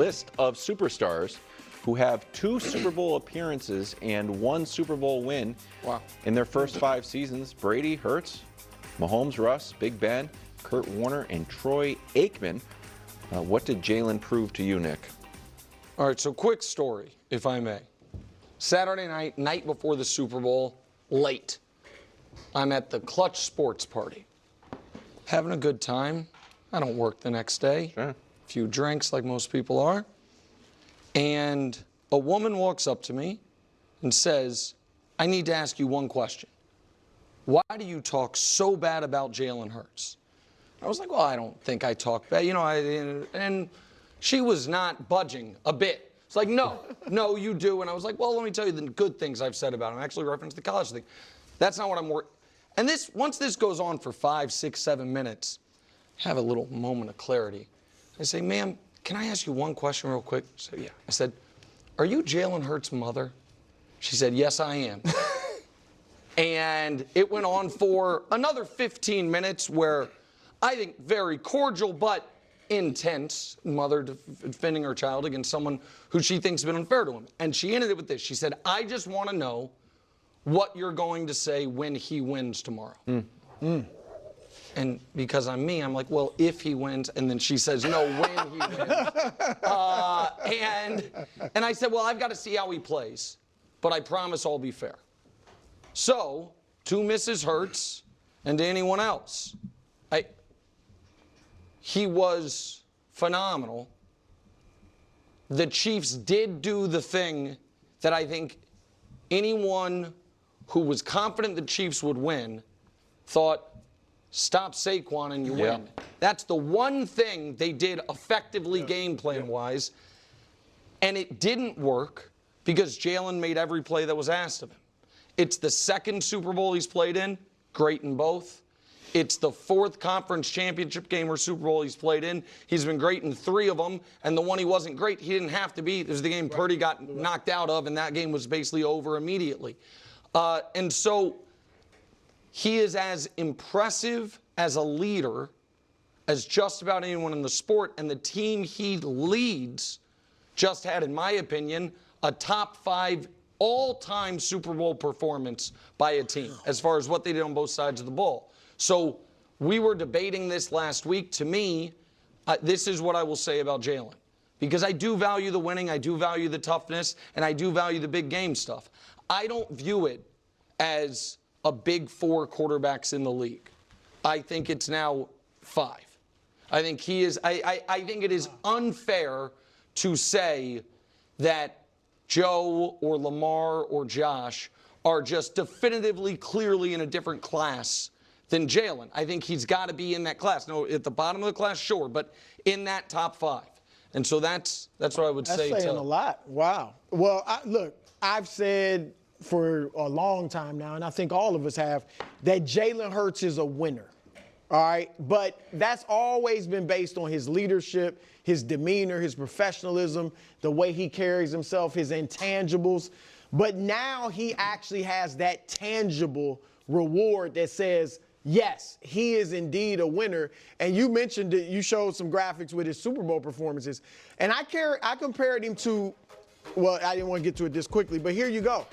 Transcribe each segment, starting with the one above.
list of superstars who have 2 Super Bowl appearances and 1 Super Bowl win in their first 5 seasons. Brady, Hurts, Mahomes, Russ, Big Ben, Kurt Warner, and Troy Aikman. What did Jalen prove to you, Nick? All right, so quick story, if I may. Saturday night before the Super Bowl, late. I'm at the Clutch Sports Party. Having a good time. I don't work the next day. Sure. A few drinks like most people are. And a woman walks up to me and says, I need to ask you one question. Why do you talk so bad about Jalen Hurts? I was like, well, I don't think I talk bad. You know, and she was not budging a bit. It's like, no, you do. And I was like, well, let me tell you the good things I've said about him. I actually referenced the college thing. That's not what I'm worried. And once this goes on for 5, 6, 7 minutes, I have a little moment of clarity. I say, ma'am, can I ask you one question real quick? So yeah. I said, are you Jalen Hurts' mother? She said, yes, I am. And it went on for another 15 minutes where I think very cordial but intense mother defending her child against someone who she thinks has been unfair to him. And she ended it with this. She said, I just want to know what you're going to say when he wins tomorrow. And because I'm me, I'm like, well, if he wins. And then she says, no, when he wins. And I said, well, I've got to see how he plays, but I promise I'll be fair. So, to Mrs. Hurts and to anyone else, he was phenomenal. The Chiefs did do the thing that I think anyone who was confident the Chiefs would win thought, stop Saquon and you win. That's the one thing they did effectively game plan-wise, and it didn't work because Jalen made every play that was asked of him. It's the 2nd Super Bowl he's played in, great in both. It's the 4th conference championship game or Super Bowl he's played in. He's been great in 3 of them, and the one he wasn't great, he didn't have to be. It was the game Purdy got knocked out of, and that game was basically over immediately. And so he is as impressive as a leader as just about anyone in the sport, and the team he leads just had, in my opinion, a top 5 all-time Super Bowl performance by a team as far as what they did on both sides of the ball. So we were debating this last week. To me, this is what I will say about Jalen. Because I do value the winning, I do value the toughness, and I do value the big game stuff. I don't view it as a big 4 quarterbacks in the league. I think it's now 5. I think he is. I think it is unfair to say that Joe or Lamar or Josh are just definitively, clearly in a different class than Jalen. I think he's got to be in that class. No, at the bottom of the class, sure, but in that top 5. And so that's what I would say. That's saying a lot. Wow. Well, look, I've said for a long time now, and I think all of us have, that Jalen Hurts is a winner. All right? But that's always been based on his leadership, his demeanor, his professionalism, the way he carries himself, his intangibles. But now he actually has that tangible reward that says, yes, he is indeed a winner. And you mentioned it, you showed some graphics with his Super Bowl performances. And I compared him to, well, I didn't want to get to it this quickly, but here you go.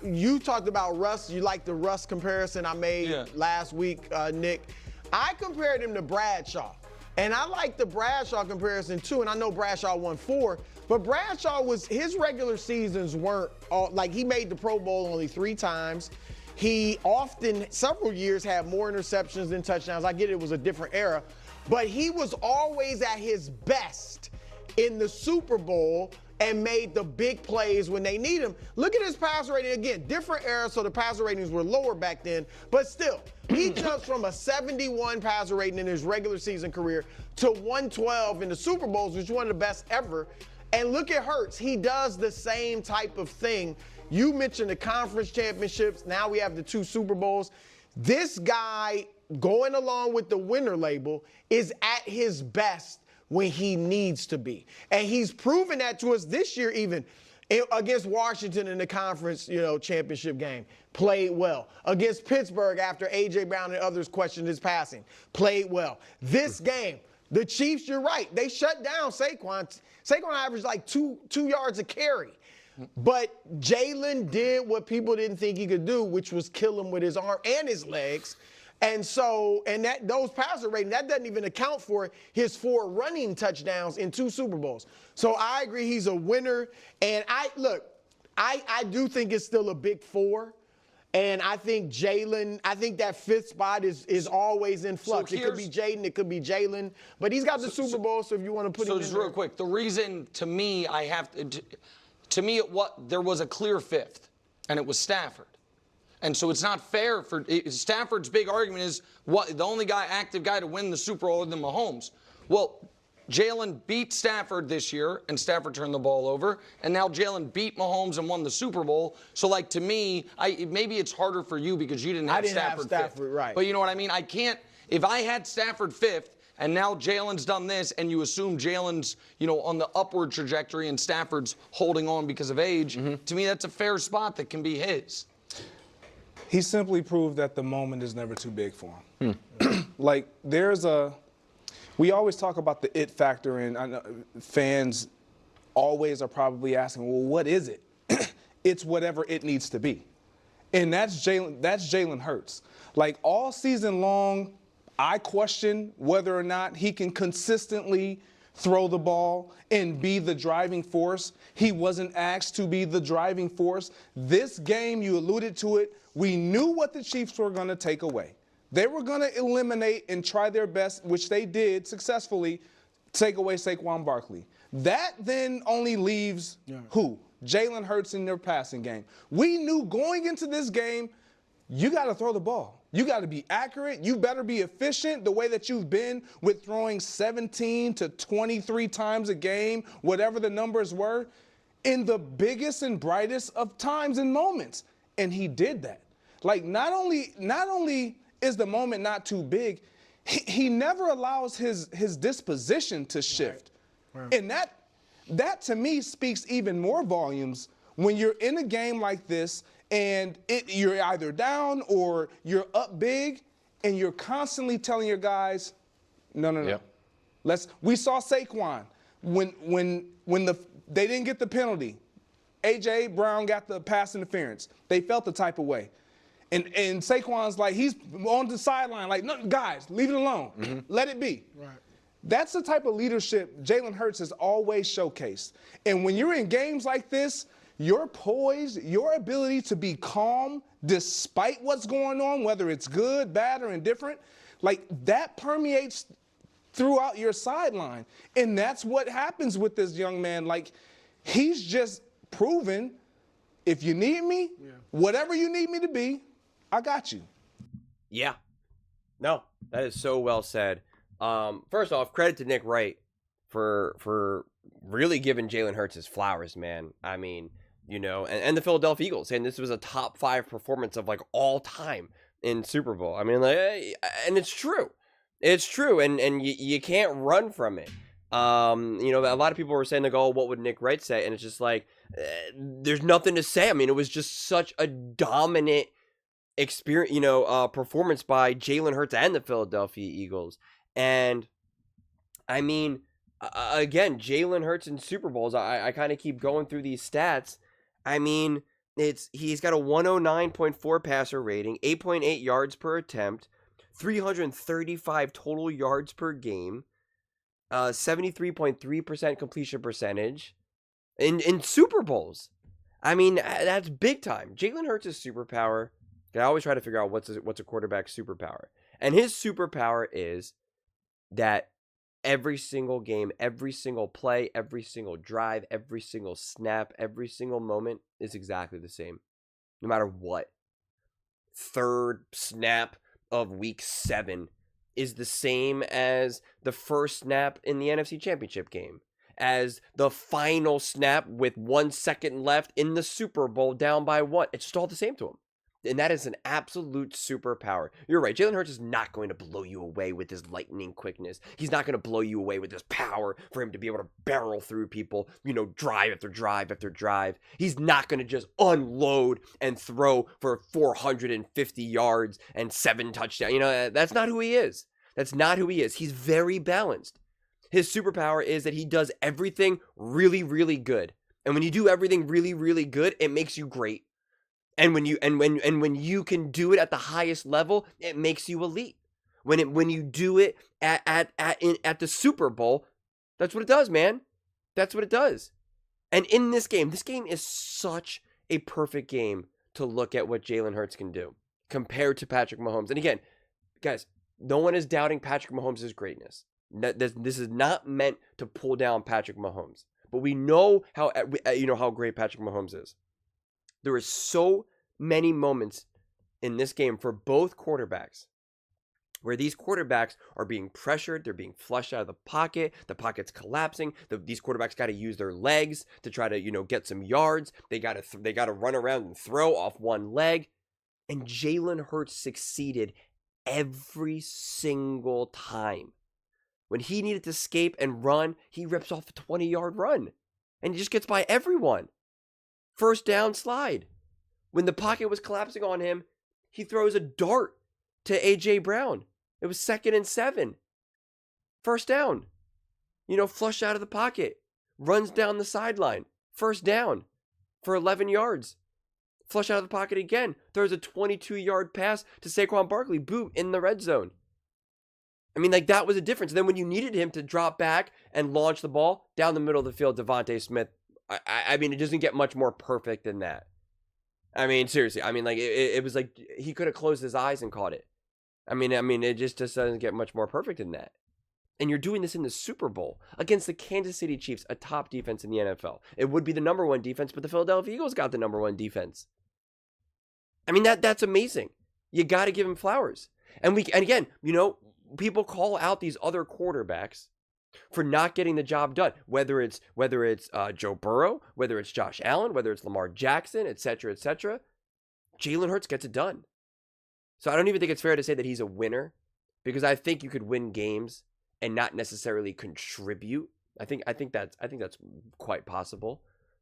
You talked about Russ. You like the Russ comparison I made last week, Nick. I compared him to Bradshaw. And I like the Bradshaw comparison too. And I know Bradshaw won 4, but Bradshaw his regular seasons weren't all, like, he made the Pro Bowl only 3 times. He often, several years, had more interceptions than touchdowns. I get it was a different era, but he was always at his best in the Super Bowl and made the big plays when they need him. Look at his passer rating again. Different era, so the passer ratings were lower back then, but still, he jumps from a 71 passer rating in his regular season career to 112 in the Super Bowls, which is one of the best ever. And look at Hurts. He does the same type of thing. You mentioned the conference championships. Now we have the 2 Super Bowls. This guy, going along with the winner label, is at his best when he needs to be. And he's proven that to us this year even. Against Washington in the conference, championship game, played well. Against Pittsburgh after A.J. Brown and others questioned his passing, played well. This game, The Chiefs, you're right. They shut down Saquon. Saquon averaged like two yards a carry. But Jalen did what people didn't think he could do, which was kill him with his arm and his legs. And so, those passer rating, that doesn't even account for his 4 running touchdowns in 2 Super Bowls. So I agree he's a winner. And I do think it's still a big 4. And I think Jalen, I think that 5th spot is always in flux. It could be Jaden, it could be Jalen, but he's got the Super Bowl, so if you want to put him in. So just real quick, the reason to me there was a clear 5th, and it was Stafford. And so it's not fair for Stafford's big argument is the only active guy to win the Super Bowl other than Mahomes. Well, Jalen beat Stafford this year, and Stafford turned the ball over. And now Jalen beat Mahomes and won the Super Bowl. So, like, to me, maybe it's harder for you because you didn't have Stafford 5th. Right. But you know what I mean? I can't – if I had Stafford 5th and now Jalen's done this and you assume Jalen's, on the upward trajectory and Stafford's holding on because of age, to me that's a fair spot that can be his. He simply proved that the moment is never too big for him. Like, we always talk about the it factor, and I know fans always are probably asking, well, what is it? It's whatever it needs to be. And that's Jalen Hurts. Like, all season long, I question whether or not he can consistently throw the ball and be the driving force. He wasn't asked to be the driving force. This game, you alluded to it, we knew what the Chiefs were going to take away. They were going to eliminate and try their best, which they did successfully, take away Saquon Barkley. That then only leaves who? Jalen Hurts in their passing game. We knew going into this game, you got to throw the ball. You got to be accurate. You better be efficient the way that you've been with throwing 17 to 23 times a game, whatever the numbers were, in the biggest and brightest of times and moments. And he did that. Like, not only is the moment not too big, he never allows his disposition to shift. Right. And that to me speaks even more volumes when you're in a game like this and you're either down or you're up big and you're constantly telling your guys, no. Yep. We saw Saquon when they didn't get the penalty. A.J. Brown got the pass interference. They felt the type of way. And Saquon's like, he's on the sideline, like, no, guys, leave it alone. Let it be. Right. That's the type of leadership Jalen Hurts has always showcased. And when you're in games like this, your poise, your ability to be calm despite what's going on, whether it's good, bad, or indifferent, like, that permeates throughout your sideline. And that's what happens with this young man. Like, he's just proven, if you need me, whatever you need me to be, I got you. Yeah. No, that is so well said. First off, credit to Nick Wright for really giving Jalen Hurts his flowers, man. I mean, and the Philadelphia Eagles, saying this was a top 5 performance of, like, all time in Super Bowl. I mean, like, and it's true. It's true, and you can't run from it. A lot of people were saying, like, oh, what would Nick Wright say? And it's just like, there's nothing to say. I mean, it was just such a dominant experience, performance by Jalen Hurts and the Philadelphia Eagles. And I mean, again, Jalen Hurts in Super Bowls, I kind of keep going through these stats. I mean, he's got a 109.4 passer rating, 8.8 yards per attempt, 335 total yards per game, 73.3% completion percentage in Super Bowls. I mean, that's big time. Jalen Hurts' superpower. I always try to figure out what's a quarterback's superpower. And his superpower is that every single game, every single play, every single drive, every single snap, every single moment is exactly the same. No matter what. Third snap of week 7 is the same as the first snap in the NFC Championship game, as the final snap with 1 second left in the Super Bowl down by 1. It's just all the same to him. And that is an absolute superpower. You're right. Jalen Hurts is not going to blow you away with his lightning quickness. He's not going to blow you away with his power for him to be able to barrel through people, drive after drive after drive. He's not going to just unload and throw for 450 yards and 7 touchdowns. That's not who he is. That's not who he is. He's very balanced. His superpower is that he does everything really, really good. And when you do everything really, really good, it makes you great. And when you can do it at the highest level, it makes you elite. When you do it at the Super Bowl, that's what it does, man. That's what it does. And in this game is such a perfect game to look at what Jalen Hurts can do compared to Patrick Mahomes. And again, guys, no one is doubting Patrick Mahomes' greatness. This is not meant to pull down Patrick Mahomes, but we know how great Patrick Mahomes is. There are so many moments in this game for both quarterbacks where these quarterbacks are being pressured, they're being flushed out of the pocket's collapsing. These quarterbacks got to use their legs to try to, get some yards. They got to run around and throw off one leg. And Jalen Hurts succeeded every single time. When he needed to escape and run, he rips off a 20-yard run. And he just gets by everyone. First down slide. When the pocket was collapsing on him, he throws a dart to A.J. Brown. It was 2nd and 7. First down. Flush out of the pocket. Runs down the sideline. First down for 11 yards. Flush out of the pocket again. Throws a 22-yard pass to Saquon Barkley. Boom, in the red zone. I mean, that was a difference. Then when you needed him to drop back and launch the ball down the middle of the field, Devontae Smith, I mean, it doesn't get much more perfect than that. I mean, seriously. I mean, it was like he could have closed his eyes and caught it. I mean, it just doesn't get much more perfect than that. And you're doing this in the Super Bowl against the Kansas City Chiefs, a top defense in the NFL. It would be the number one defense, but the Philadelphia Eagles got the number one defense. I mean, that's amazing. You got to give him flowers. And again, people call out these other quarterbacks for not getting the job done, whether it's Joe Burrow, whether it's Josh Allen, whether it's Lamar Jackson, etc., etc. Jalen Hurts gets it done. So I don't even think it's fair to say that he's a winner, because I think you could win games and not necessarily contribute. I think that's quite possible.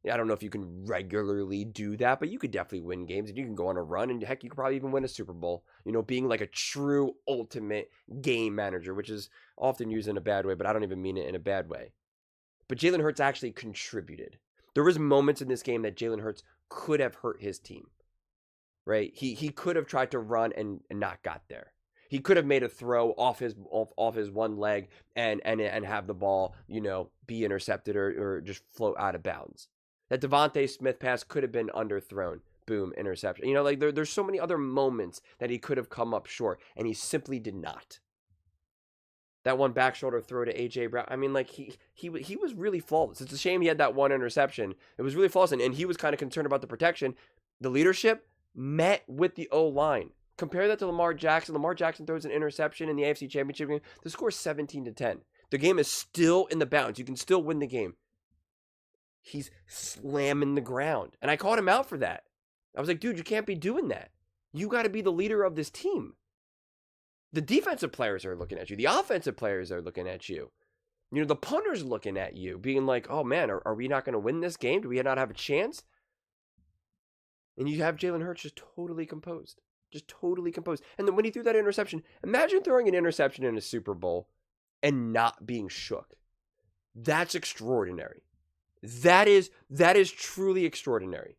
I don't know if you can regularly do that, but you could definitely win games, and you can go on a run, and heck, you could probably even win a Super Bowl, being like a true ultimate game manager, which is often used in a bad way, but I don't even mean it in a bad way. But Jalen Hurts actually contributed. There was moments in this game that Jalen Hurts could have hurt his team, right? He could have tried to run and not got there. He could have made a throw off his one leg and have the ball, be intercepted or just float out of bounds. That Devontae Smith pass could have been underthrown. Boom, interception. There's so many other moments that he could have come up short, and he simply did not. That one back shoulder throw to A.J. Brown, I mean, he was really flawless. It's a shame he had that one interception. It was really flawless, and he was kind of concerned about the protection. The leadership met with the O-line. Compare that to Lamar Jackson. Lamar Jackson throws an interception in the AFC Championship game. The score is 17-10. The game is still in the bounds. You can still win the game. He's slamming the ground. And I called him out for that. I was like, dude, you can't be doing that. You got to be the leader of this team. The defensive players are looking at you. The offensive players are looking at you. The punter's looking at you, being like, oh man, are we not going to win this game? Do we not have a chance? And you have Jalen Hurts just totally composed. Just totally composed. And then when he threw that interception, imagine throwing an interception in a Super Bowl and not being shook. That's extraordinary. That is truly extraordinary.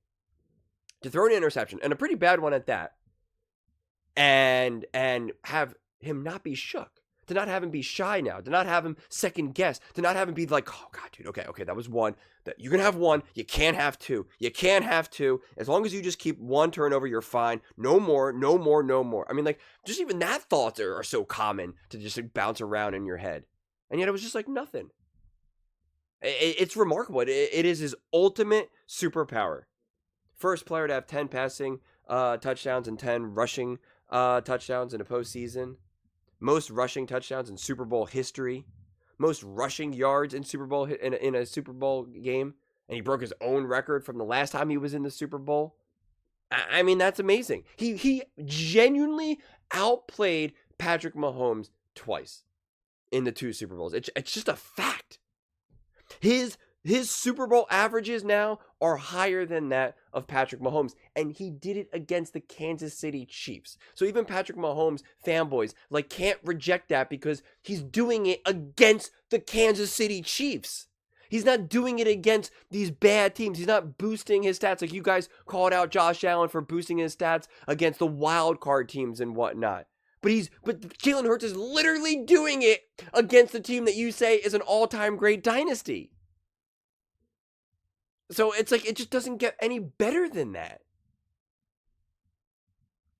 To throw an interception, and a pretty bad one at that, and have him not be shook. To not have him be shy now. To not have him second guess. To not have him be like, oh God, dude, okay, that was one. You can have one. You can't have two. You can't have two. As long as you just keep one turnover, you're fine. No more. I mean, just even that thoughts are so common to just bounce around in your head. And yet it was just like nothing. It's remarkable. It is his ultimate superpower. First player to have 10 passing touchdowns and 10 rushing touchdowns in a postseason. Most rushing touchdowns in Super Bowl history. Most rushing yards in Super Bowl in a Super Bowl game. And he broke his own record from the last time he was in the Super Bowl. I mean, that's amazing. He genuinely outplayed Patrick Mahomes twice in the two Super Bowls. It's just a fact. His His Super Bowl averages now are higher than that of Patrick Mahomes, and he did it against the Kansas City Chiefs. So even Patrick Mahomes fanboys like can't reject that because he's doing it against the Kansas City Chiefs. He's not doing it against these bad teams. He's not boosting his stats like you guys called out Josh Allen for boosting his stats against the wild card teams and whatnot. But Jalen Hurts is literally doing it against the team that you say is an all-time great dynasty. So it's like, it just doesn't get any better than that.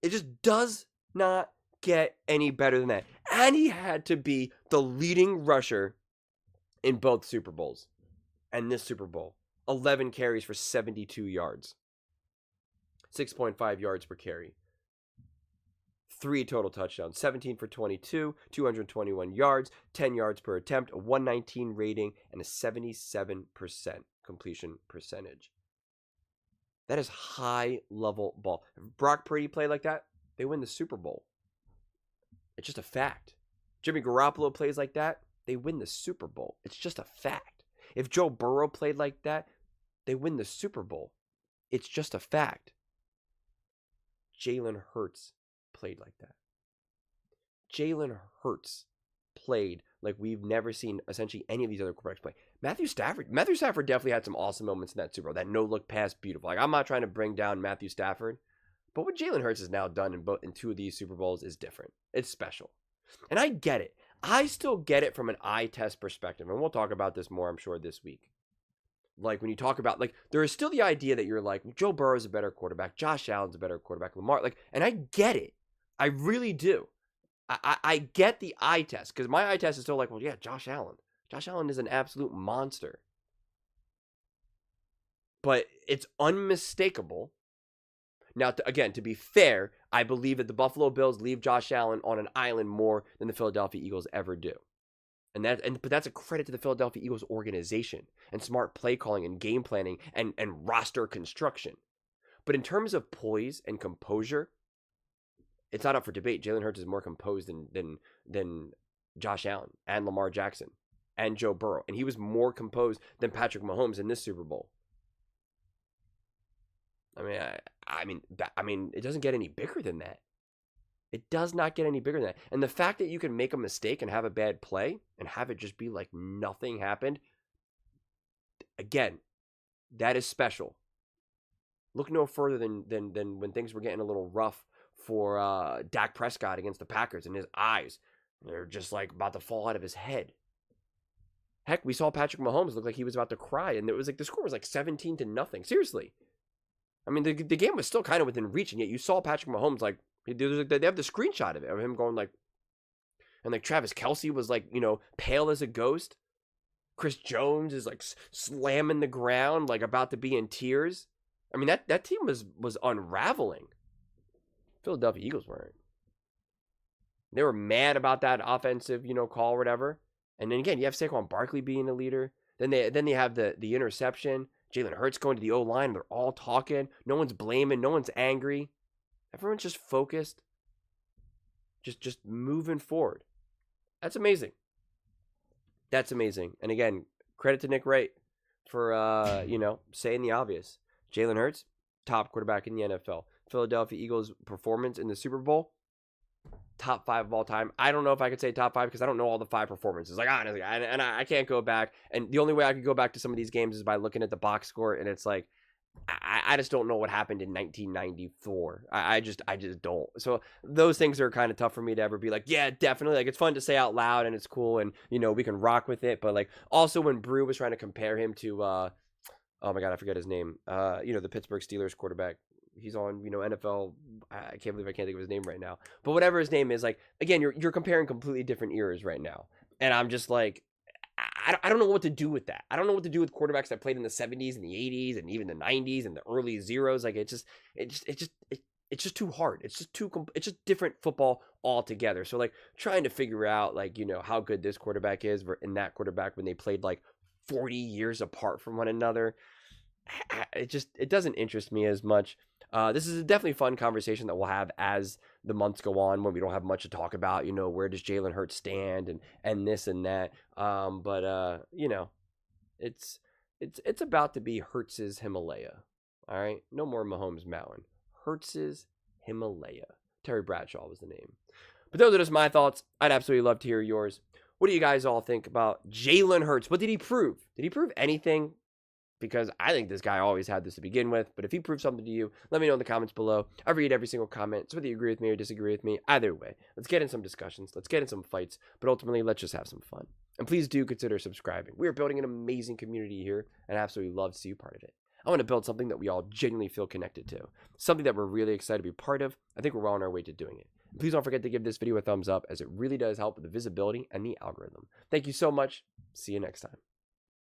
It just does not get any better than that. And he had to be the leading rusher in both Super Bowls. And this Super Bowl, 11 carries for 72 yards. 6.5 yards per carry. 3 total touchdowns, 17 for 22, 221 yards, 10 yards per attempt, a 119 rating, and a 77% completion percentage. That is high-level ball. If Brock Purdy played like that, they win the Super Bowl. It's just a fact. Jimmy Garoppolo plays like that, they win the Super Bowl. It's just a fact. If Joe Burrow played like that, they win the Super Bowl. It's just a fact. Jalen Hurts played like that. Jalen Hurts played like we've never seen essentially any of these other quarterbacks play. Matthew Stafford definitely had some awesome moments in that Super Bowl. That no-look pass, beautiful. Like, I'm not trying to bring down Matthew Stafford, but what Jalen Hurts has now done in 2 of these Super Bowls is different. It's special. And I get it. I still get it from an eye test perspective, and we'll talk about this more, I'm sure, this week. Like, when you talk about, like, there is still the idea that you're like, Joe Burrow's a better quarterback, Josh Allen's a better quarterback, Lamar, like, and I get it. I really do. I get the eye test, because my eye test is still like, well, yeah, Josh Allen. Josh Allen is an absolute monster. But it's unmistakable. Now, again, to be fair, I believe that the Buffalo Bills leave Josh Allen on an island more than the Philadelphia Eagles ever do. But that's a credit to the Philadelphia Eagles organization and smart play calling and game planning and roster construction. But in terms of poise and composure, it's not up for debate. Jalen Hurts is more composed than Josh Allen and Lamar Jackson and Joe Burrow. And he was more composed than Patrick Mahomes in this Super Bowl. I mean, it doesn't get any bigger than that. It does not get any bigger than that. And the fact that you can make a mistake and have a bad play and have it just be like nothing happened, again, that is special. Look no further than when things were getting a little rough for Dak Prescott against the Packers, and his eyes, they're just like about to fall out of his head. Heck, we saw Patrick Mahomes look like he was about to cry, and it was like the score was like 17-0. Seriously. I mean, the game was still kind of within reach, and yet you saw Patrick Mahomes, like, they have the screenshot of it, of him going, like, and, like, Travis Kelce was, like, pale as a ghost. Chris Jones is, like, slamming the ground, like, about to be in tears. I mean, that team was unraveling. Philadelphia Eagles weren't. They were mad about that offensive, call or whatever. And then, again, you have Saquon Barkley being the leader. Then they have the interception. Jalen Hurts going to the O-line. They're all talking. No one's blaming. No one's angry. Everyone's just focused. Just moving forward. That's amazing. That's amazing. And again, credit to Nick Wright for, saying the obvious. Jalen Hurts, top quarterback in the NFL. Philadelphia Eagles performance in the Super Bowl, top 5 of all time. I don't know if I could say top 5 because I don't know all the 5 performances. Like, honestly, I can't go back. And the only way I could go back to some of these games is by looking at the box score. And it's like, I just don't know what happened in 1994. I just don't. So those things are kind of tough for me to ever be like, yeah, definitely. Like, it's fun to say out loud and it's cool and, we can rock with it. But, like, also when Brew was trying to compare him to, oh my God, I forget his name. The Pittsburgh Steelers quarterback. He's on, NFL. I can't believe I can't think of his name right now. But whatever his name is, like, again, you're comparing completely different eras right now. And I'm just like, I don't know what to do with that. I don't know what to do with quarterbacks that played in the 70s and the 80s and even the 90s and the early zeros. Like, it's just too hard. It's just different football altogether. So, like, trying to figure out, like, how good this quarterback is and that quarterback when they played like 40 years apart from one another. It doesn't interest me as much. This is a definitely fun conversation that we'll have as the months go on when we don't have much to talk about. Where does Jalen Hurts stand and this and that. But it's It's about to be Hertz's Himalaya. All right? No more Mahomes Mountain. Hertz's Himalaya. Terry Bradshaw was the name. But those are just my thoughts. I'd absolutely love to hear yours. What do you guys all think about Jalen Hurts? What did he prove? Did he prove anything? Because I think this guy always had this to begin with. But if he proved something to you, let me know in the comments below. I read every single comment. So whether you agree with me or disagree with me, either way, let's get in some discussions. Let's get in some fights. But ultimately, let's just have some fun. And please do consider subscribing. We are building an amazing community here, and I absolutely love to see you part of it. I want to build something that we all genuinely feel connected to. Something that we're really excited to be part of. I think we're well on our way to doing it. And please don't forget to give this video a thumbs up, as it really does help with the visibility and the algorithm. Thank you so much. See you next time.